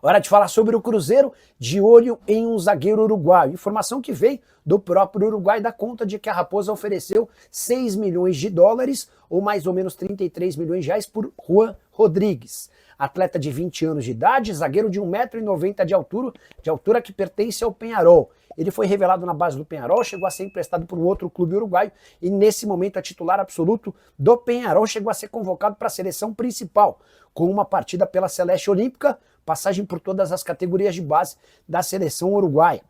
Hora de falar sobre o Cruzeiro, de olho em um zagueiro uruguaio. Informação que veio do próprio Uruguai dá conta de que a Raposa ofereceu 6 milhões de dólares, ou mais ou menos 33 milhões de reais, por Juan Rodrigues. Atleta de 20 anos de idade, zagueiro de 1,90 m de altura que pertence ao Peñarol. Ele foi revelado na base do Peñarol, chegou a ser emprestado por um outro clube uruguaio e nesse momento é titular absoluto do Peñarol, chegou a ser convocado para a seleção principal, com uma partida pela Celeste Olímpica, passagem por todas as categorias de base da seleção uruguaia.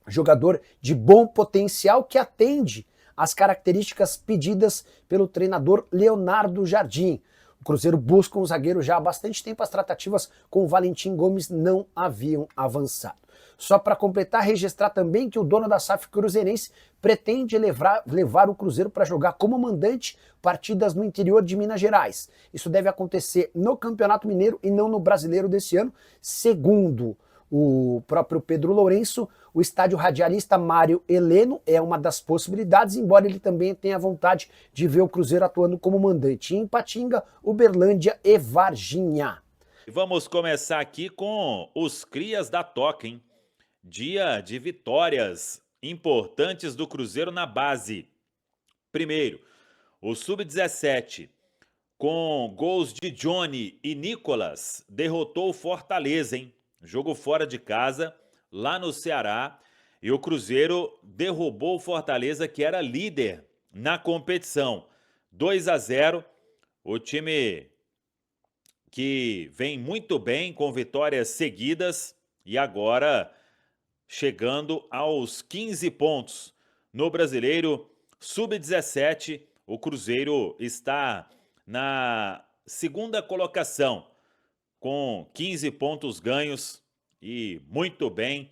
Jogador de bom potencial que atende às características pedidas pelo treinador Leonardo Jardim. O Cruzeiro busca um zagueiro já há bastante tempo, as tratativas com o Valentim Gomes não haviam avançado. Só para completar, registrar também que o dono da SAF cruzeirense pretende levar o Cruzeiro para jogar como mandante partidas no interior de Minas Gerais. Isso deve acontecer no Campeonato Mineiro e não no Brasileiro desse ano. Segundo o próprio Pedro Lourenço, o estádio radialista Mário Heleno é uma das possibilidades, embora ele também tenha vontade de ver o Cruzeiro atuando como mandante em Ipatinga, Uberlândia e Varginha. Vamos começar aqui com os crias da Toca, hein? Dia de vitórias importantes do Cruzeiro na base. Primeiro, o Sub-17, com gols de Johnny e Nicolas, derrotou o Fortaleza, hein? Jogo fora de casa, lá no Ceará, e o Cruzeiro derrubou o Fortaleza, que era líder na competição. 2-0, o time que vem muito bem com vitórias seguidas e agora chegando aos 15 pontos. No Brasileiro Sub-17, o Cruzeiro está na segunda colocação, com 15 pontos ganhos e muito bem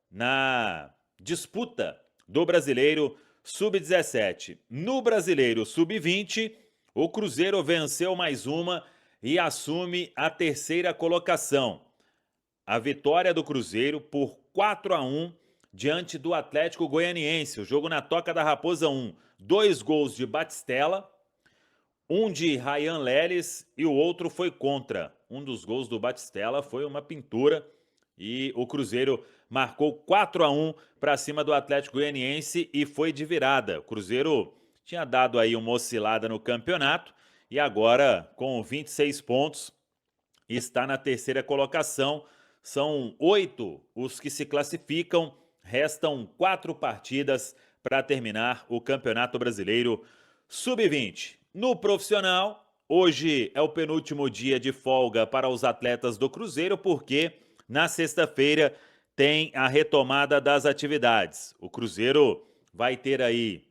na disputa do Brasileiro Sub-17. No Brasileiro Sub-20, o Cruzeiro venceu mais uma e assume a terceira colocação. A vitória do Cruzeiro por 4-1 diante do Atlético Goianiense. O jogo na Toca da Raposa 1. 2 gols de Batistella, um de Ryan Leles e o outro foi contra. Um dos gols do Batistella foi uma pintura e o Cruzeiro marcou 4-1 para cima do Atlético Goianiense e foi de virada. O Cruzeiro tinha dado aí uma oscilada no campeonato e agora, com 26 pontos, está na terceira colocação. São 8 os que se classificam, restam 4 partidas para terminar o Campeonato Brasileiro Sub-20. No profissional, hoje é o penúltimo dia de folga para os atletas do Cruzeiro, porque na sexta-feira tem a retomada das atividades. O Cruzeiro vai ter aí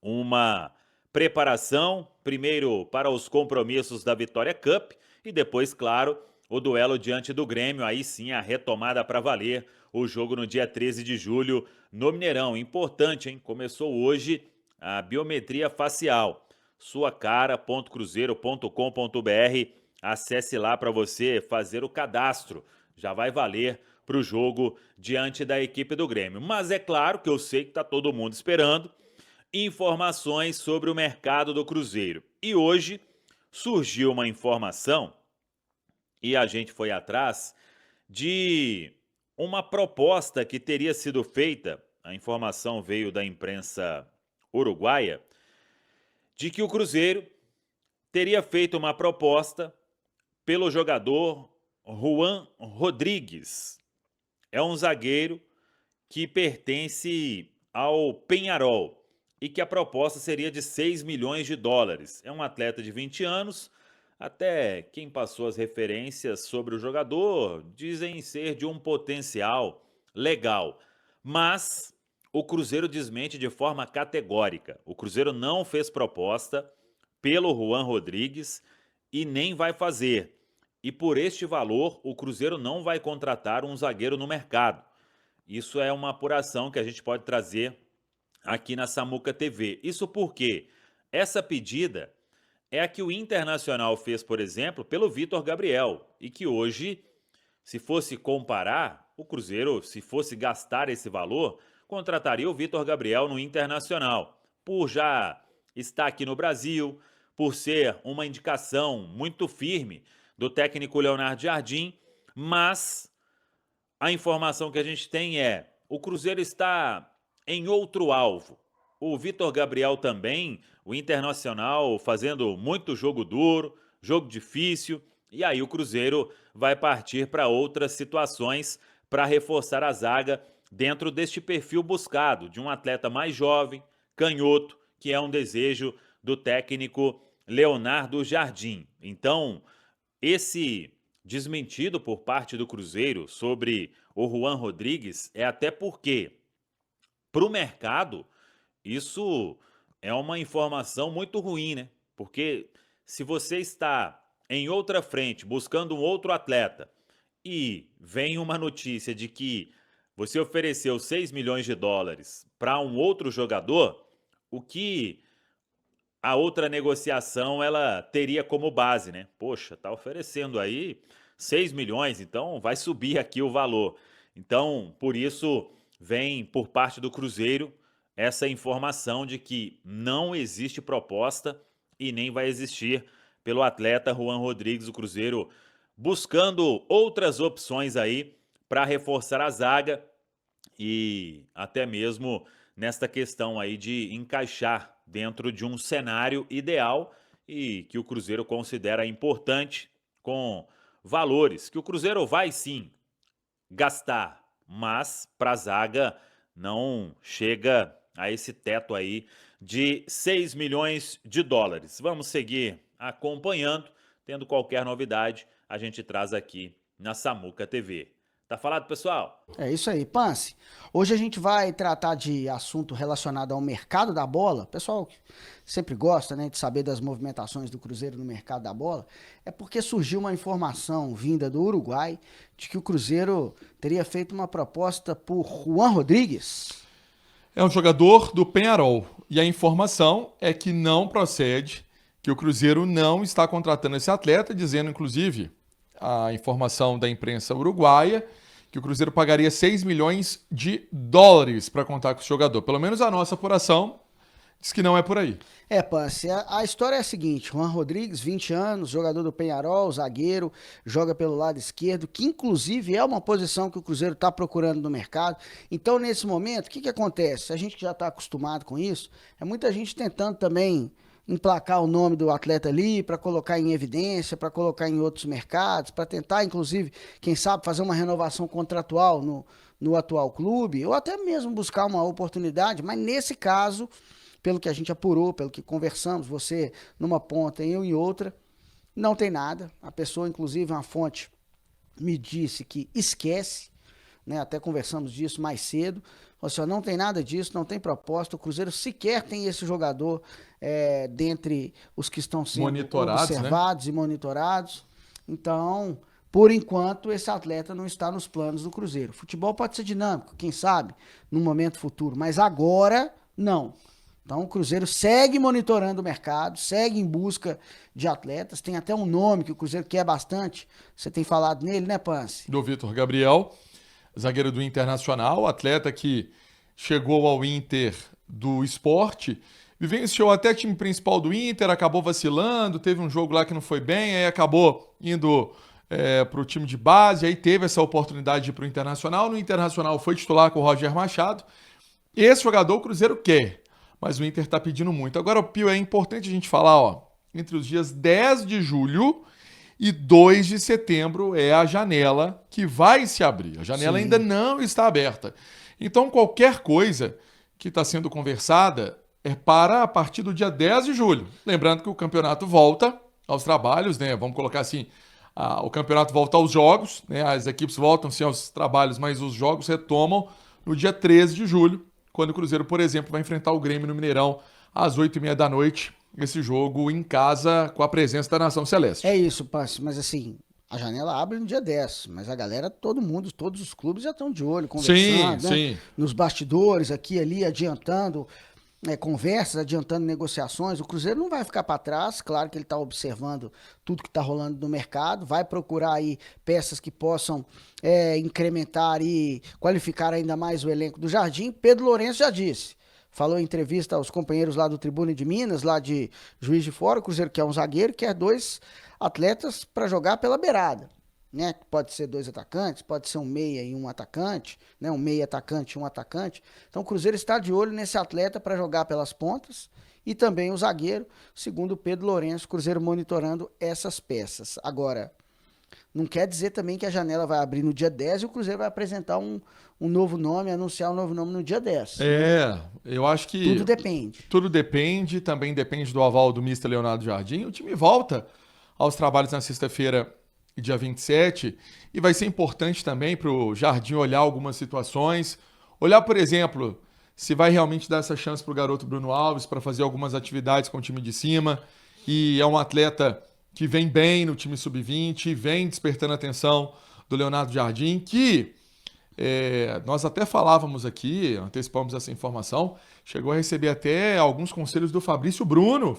uma preparação, primeiro para os compromissos da Vitória Cup e depois, claro, o duelo diante do Grêmio, aí sim a retomada para valer, o jogo no dia 13 de julho no Mineirão. Importante, hein? Começou hoje a biometria facial. suacara.cruzeiro.com.br, acesse lá para você fazer o cadastro. Já vai valer para o jogo diante da equipe do Grêmio. Mas é claro que eu sei que está todo mundo esperando informações sobre o mercado do Cruzeiro. E hoje surgiu uma informação, e a gente foi atrás, de uma proposta que teria sido feita, a informação veio da imprensa uruguaia, de que o Cruzeiro teria feito uma proposta pelo jogador Juan Rodrigues. É um zagueiro que pertence ao Peñarol e que a proposta seria de 6 milhões de dólares. É um atleta de 20 anos, até quem passou as referências sobre o jogador dizem ser de um potencial legal. Mas o Cruzeiro desmente de forma categórica. O Cruzeiro não fez proposta pelo Juan Rodrigues e nem vai fazer. E por este valor, o Cruzeiro não vai contratar um zagueiro no mercado. Isso é uma apuração que a gente pode trazer aqui na Samuca TV. Isso porque essa pedida é a que o Internacional fez, por exemplo, pelo Vitor Gabriel. E que hoje, se fosse comparar, o Cruzeiro, se fosse gastar esse valor, contrataria o Vitor Gabriel no Internacional. Por já estar aqui no Brasil, por ser uma indicação muito firme do técnico Leonardo Jardim, Mas a informação que a gente tem é: o Cruzeiro está em outro alvo. O Vitor Gabriel também, o Internacional fazendo muito jogo duro, jogo difícil, e aí o Cruzeiro vai partir para outras situações para reforçar a zaga dentro deste perfil buscado de um atleta mais jovem, canhoto, que é um desejo do técnico Leonardo Jardim. Então, esse desmentido por parte do Cruzeiro sobre o Juan Rodrigues é até porque, para o mercado, isso é uma informação muito ruim, né? Porque se você está em outra frente buscando um outro atleta e vem uma notícia de que você ofereceu 6 milhões de dólares para um outro jogador, o que a outra negociação ela teria como base, né? Poxa, tá oferecendo aí 6 milhões, então vai subir aqui o valor. Então, por isso, vem por parte do Cruzeiro essa informação de que não existe proposta e nem vai existir pelo atleta Juan Rodrigues. O Cruzeiro buscando outras opções aí para reforçar a zaga e até mesmo nesta questão aí de encaixar dentro de um cenário ideal e que o Cruzeiro considera importante, com valores que o Cruzeiro vai sim gastar, mas para a zaga não chega a esse teto aí de 6 milhões de dólares. Vamos seguir acompanhando, tendo qualquer novidade, a gente traz aqui na Samuca TV. Tá falado, pessoal? É isso aí, Pance. Hoje a gente vai tratar de assunto relacionado ao mercado da bola. O pessoal sempre gosta, né, de saber das movimentações do Cruzeiro no mercado da bola. É porque surgiu uma informação vinda do Uruguai de que o Cruzeiro teria feito uma proposta por Juan Rodrigues. É um jogador do Peñarol e a informação é que não procede, que o Cruzeiro não está contratando esse atleta, dizendo inclusive a informação da imprensa uruguaia que o Cruzeiro pagaria 6 milhões de dólares para contar com esse jogador. Pelo menos a nossa apuração diz que não é por aí. É, Pance, a história é a seguinte: Juan Rodrigues, 20 anos, jogador do Peñarol, zagueiro, joga pelo lado esquerdo, que inclusive é uma posição que o Cruzeiro está procurando no mercado. Então, nesse momento, o que acontece? A gente que já está acostumado com isso, é muita gente tentando também emplacar o nome do atleta ali para colocar em evidência, para colocar em outros mercados, para tentar, inclusive, quem sabe, fazer uma renovação contratual no atual clube, ou até mesmo buscar uma oportunidade, mas nesse caso, pelo que a gente apurou, pelo que conversamos, você numa ponta e eu em outra, não tem nada. A pessoa, inclusive, uma fonte me disse que esquece, né? Até conversamos disso mais cedo. Assim, ó, não tem nada disso, não tem proposta. O Cruzeiro sequer tem esse jogador dentre os que estão sendo observados, né, e monitorados. Então, por enquanto, esse atleta não está nos planos do Cruzeiro. Futebol pode ser dinâmico, quem sabe, no momento futuro, mas agora, não. Então, o Cruzeiro segue monitorando o mercado, segue em busca de atletas. Tem até um nome que o Cruzeiro quer bastante. Você tem falado nele, né, Pance? Do Vitor Gabriel, zagueiro do Internacional, atleta que chegou ao Inter do Sport, vivenciou até time principal do Inter, acabou vacilando, teve um jogo lá que não foi bem, aí acabou indo para o time de base, aí teve essa oportunidade de ir para o Internacional. No Internacional foi titular com o Roger Machado. Esse jogador o Cruzeiro quer, mas o Inter está pedindo muito. Agora, Pio, é importante a gente falar, ó, entre os dias 10 de julho e 2 de setembro é a janela que vai se abrir. A janela Sim. ainda não está aberta. Então, qualquer coisa que está sendo conversada é para a partir do dia 10 de julho. Lembrando que o campeonato volta aos trabalhos, né? Vamos colocar assim, o campeonato volta aos jogos, né? As equipes voltam sim aos trabalhos, mas os jogos retomam no dia 13 de julho, quando o Cruzeiro, por exemplo, vai enfrentar o Grêmio no Mineirão às 8h30 da noite. Esse jogo em casa com a presença da Nação Celeste. É isso, Pance, mas assim, a janela abre no dia 10, mas a galera, todo mundo, todos os clubes já estão de olho, conversando, Sim, né? sim. Nos bastidores, aqui e ali, adiantando conversas, adiantando negociações. O Cruzeiro não vai ficar para trás, claro que ele está observando tudo que está rolando no mercado, vai procurar aí peças que possam incrementar e qualificar ainda mais o elenco do Jardim. Pedro Lourenço já disse, falou em entrevista aos companheiros lá do Tribuna de Minas, lá de Juiz de Fora, o Cruzeiro quer um zagueiro, quer 2 atletas para jogar pela beirada. né? Pode ser 2 atacantes, pode ser um meia e um atacante, né? Um meia atacante e um atacante. Então o Cruzeiro está de olho nesse atleta para jogar pelas pontas e também o zagueiro, segundo o Pedro Lourenço, o Cruzeiro monitorando essas peças. Agora, não quer dizer também que a janela vai abrir no dia 10 e o Cruzeiro vai apresentar um novo nome, anunciar um novo nome no dia 10. Eu acho que Tudo depende. tudo depende, também depende do aval do mister Leonardo Jardim. O time volta aos trabalhos na sexta-feira, dia 27, e vai ser importante também para o Jardim olhar algumas situações. Olhar, por exemplo, se vai realmente dar essa chance para o garoto Bruno Alves para fazer algumas atividades com o time de cima. E é um atleta que vem bem no time sub-20, vem despertando a atenção do Leonardo Jardim, que nós até falávamos aqui, antecipamos essa informação, chegou a receber até alguns conselhos do Fabrício Bruno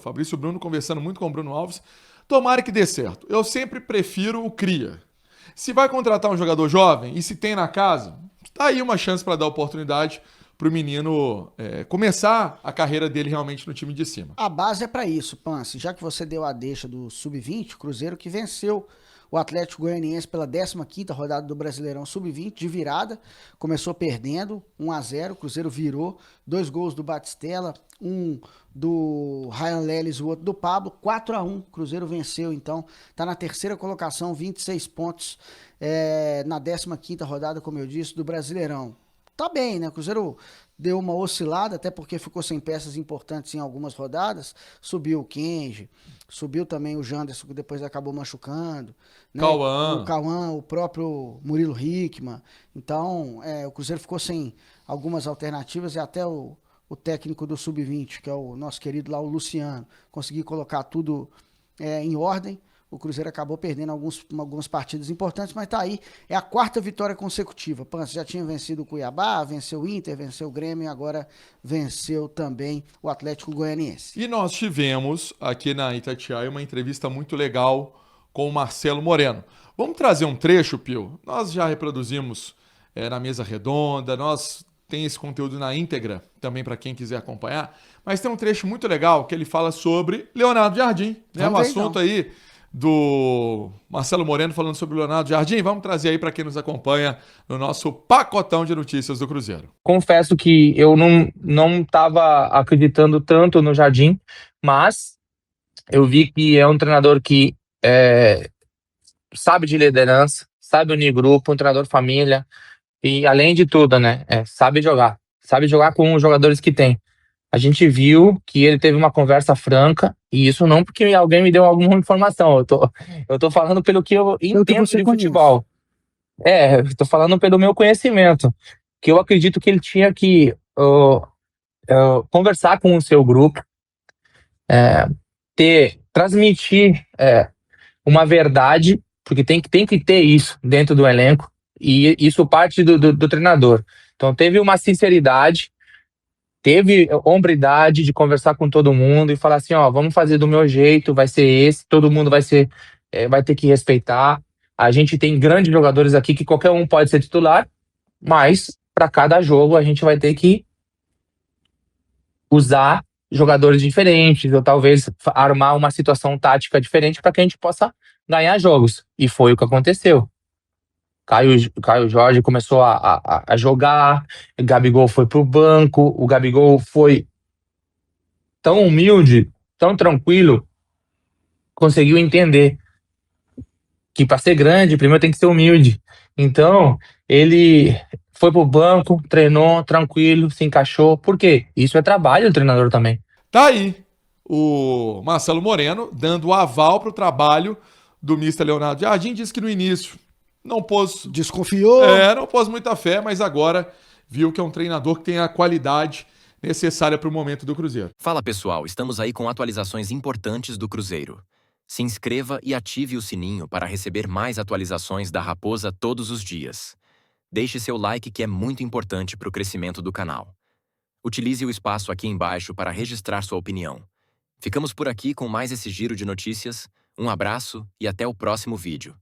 conversando muito com o Bruno Alves. Tomara que dê certo. Eu sempre prefiro o cria. Se vai contratar um jogador jovem e se tem na casa, tá aí uma chance para dar oportunidade para o menino começar a carreira dele realmente no time de cima. A base é para isso, Pance. Já que você deu a deixa do Sub-20, Cruzeiro que venceu o Atlético Goianiense pela 15ª rodada do Brasileirão Sub-20, de virada, começou perdendo, 1-0, o Cruzeiro virou, 2 gols do Batistella, um do Ryan Lelis, o outro do Pablo, 4-1, Cruzeiro venceu, então, tá na 3ª colocação, 26 pontos na 15ª rodada, como eu disse, do Brasileirão. Tá bem, né? O Cruzeiro deu uma oscilada, até porque ficou sem peças importantes em algumas rodadas. Subiu o Kenji, subiu também o Janderson, que depois acabou machucando. Né? O Cauã, o próprio Murilo Hickman. Então, o Cruzeiro ficou sem algumas alternativas e até o técnico do Sub-20, que é o nosso querido lá, o Luciano, conseguiu colocar tudo em ordem. O Cruzeiro acabou perdendo algumas partidas importantes, mas tá aí. É a 4ª vitória consecutiva. Pance já tinha vencido o Cuiabá, venceu o Inter, venceu o Grêmio e agora venceu também o Atlético Goianiense. E nós tivemos aqui na Itatiaia uma entrevista muito legal com o Marcelo Moreno. Vamos trazer um trecho, Pio? Nós já reproduzimos na mesa redonda, nós tem esse conteúdo na íntegra também para quem quiser acompanhar, mas tem um trecho muito legal que ele fala sobre Leonardo Jardim, né? Um assunto aí do Marcelo Moreno falando sobre o Leonardo Jardim. Vamos trazer aí para quem nos acompanha no nosso pacotão de notícias do Cruzeiro. Confesso que eu não estava acreditando tanto no Jardim, mas eu vi que é um treinador que sabe de liderança, sabe unir grupo, um treinador família e, além de tudo, né, sabe jogar com os jogadores que tem. A gente viu que ele teve uma conversa franca, e isso não porque alguém me deu alguma informação, eu tô falando pelo que eu entendo de futebol. Eu tô falando pelo meu conhecimento, que eu acredito que ele tinha que conversar com o seu grupo, transmitir uma verdade, porque tem que ter isso dentro do elenco, e isso parte do treinador. Então teve uma sinceridade, teve hombridade de conversar com todo mundo e falar assim, ó, vamos fazer do meu jeito, vai ser esse, todo mundo vai ter que respeitar. A gente tem grandes jogadores aqui que qualquer um pode ser titular, mas para cada jogo a gente vai ter que usar jogadores diferentes, ou talvez armar uma situação tática diferente para que a gente possa ganhar jogos. E foi o que aconteceu. Caio Jorge começou a jogar, o Gabigol foi pro banco, o Gabigol foi tão humilde, tão tranquilo, conseguiu entender que para ser grande, primeiro tem que ser humilde. Então, ele foi pro banco, treinou tranquilo, se encaixou. Por quê? Isso é trabalho do treinador também. Tá aí o Marcelo Moreno dando o aval pro trabalho do mister Leonardo Jardim. Disse que no início desconfiou. Não pôs muita fé, mas agora viu que é um treinador que tem a qualidade necessária para o momento do Cruzeiro. Fala pessoal, estamos aí com atualizações importantes do Cruzeiro. Se inscreva e ative o sininho para receber mais atualizações da Raposa todos os dias. Deixe seu like, que é muito importante para o crescimento do canal. Utilize o espaço aqui embaixo para registrar sua opinião. Ficamos por aqui com mais esse giro de notícias. Um abraço e até o próximo vídeo.